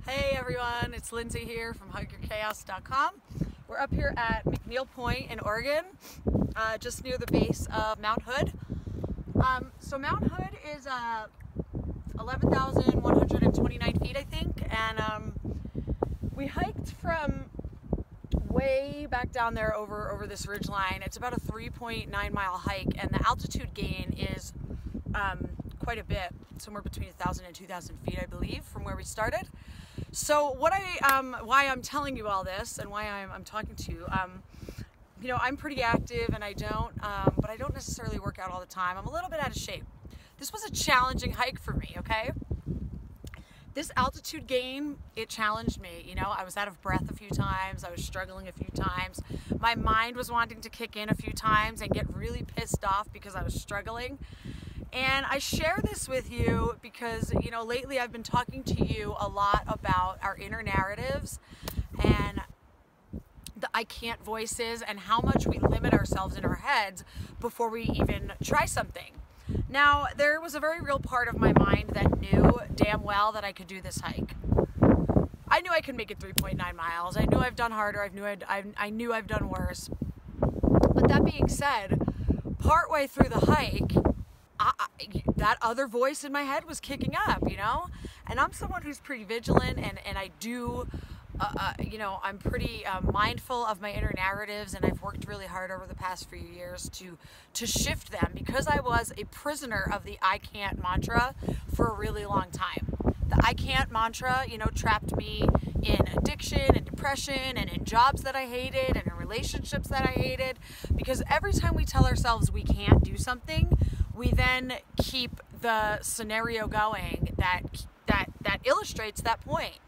Hey everyone, it's Lindsay here from chaosTo. We're up here at McNeil Point in Oregon, just near the base of Mount Hood. So Mount Hood is 11,129 feet, I think, and we hiked from way back down there over this ridge line. It's about a 3.9 mile hike, and the altitude gain is quite a bit, somewhere between 1,000 and 2,000 feet, I believe, from where we started. So why I'm telling you all this and why I'm talking to you, you know, I'm pretty active and but I don't necessarily work out all the time. I'm a little bit out of shape. This was a challenging hike for me, okay? This altitude gain, it challenged me. You know, I was out of breath a few times. I was struggling a few times. My mind was wanting to kick in a few times and get really pissed off because I was struggling. And I share this with you because, you know, lately I've been talking to you a lot about our inner narratives and the I can't voices and how much we limit ourselves in our heads before we even try something. Now, there was a very real part of my mind that knew damn well that I could do this hike. I knew I could make it 3.9 miles. I knew I've done harder. I knew I've done worse. But that being said, partway through the hike, that other voice in my head was kicking up, you know? And I'm someone who's pretty vigilant, and I do, you know, I'm pretty mindful of my inner narratives, and I've worked really hard over the past few years to shift them because I was a prisoner of the I can't mantra for a really long time. The I can't mantra, you know, trapped me in addiction and depression and in jobs that I hated and in relationships that I hated, because every time we tell ourselves we can't do something, we then keep the scenario going that illustrates that point.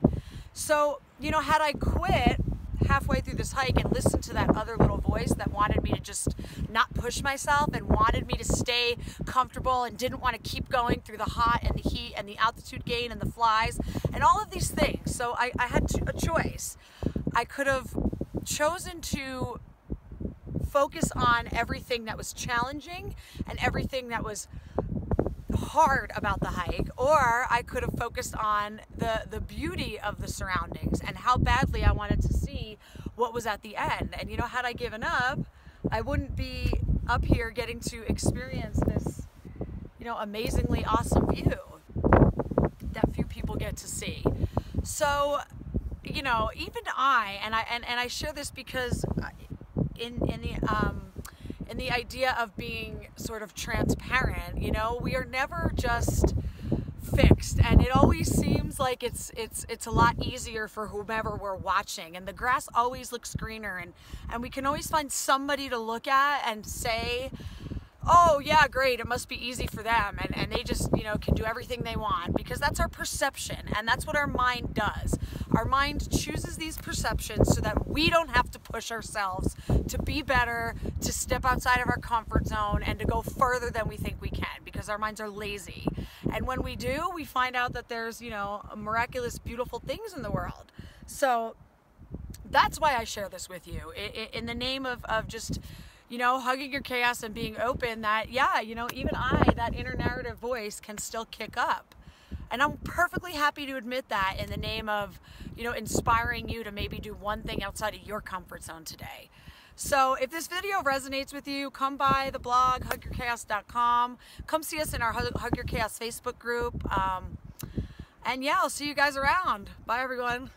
So, you know, had I quit halfway through this hike and listened to that other little voice that wanted me to just not push myself and wanted me to stay comfortable and didn't want to keep going through the hot and the heat and the altitude gain and the flies and all of these things. So I had a choice. I could have chosen to focus on everything that was challenging and everything that was hard about the hike, or I could have focused on the beauty of the surroundings and how badly I wanted to see what was at the end. And you know, had I given up, I wouldn't be up here getting to experience this, you know, amazingly awesome view that few people get to see. So, you know, even I share this because in the idea of being sort of transparent, you know, we are never just fixed, and it always seems like it's a lot easier for whomever we're watching, and the grass always looks greener, and we can always find somebody to look at and say, oh yeah, great, it must be easy for them, and they just, you know, can do everything they want, because that's our perception, and that's what our mind does. Our mind chooses these perceptions so that we don't have to push ourselves to be better, to step outside of our comfort zone, and to go further than we think we can, because our minds are lazy. And when we do, we find out that there's, you know, miraculous, beautiful things in the world. So that's why I share this with you, in the name of just, you know, hugging your chaos and being open that, yeah, you know, even that inner narrative voice can still kick up. And I'm perfectly happy to admit that in the name of, you know, inspiring you to maybe do one thing outside of your comfort zone today. So if this video resonates with you, come by the blog, hugyourchaos.com. Come see us in our Hug Your Chaos Facebook group. And yeah, I'll see you guys around. Bye, everyone.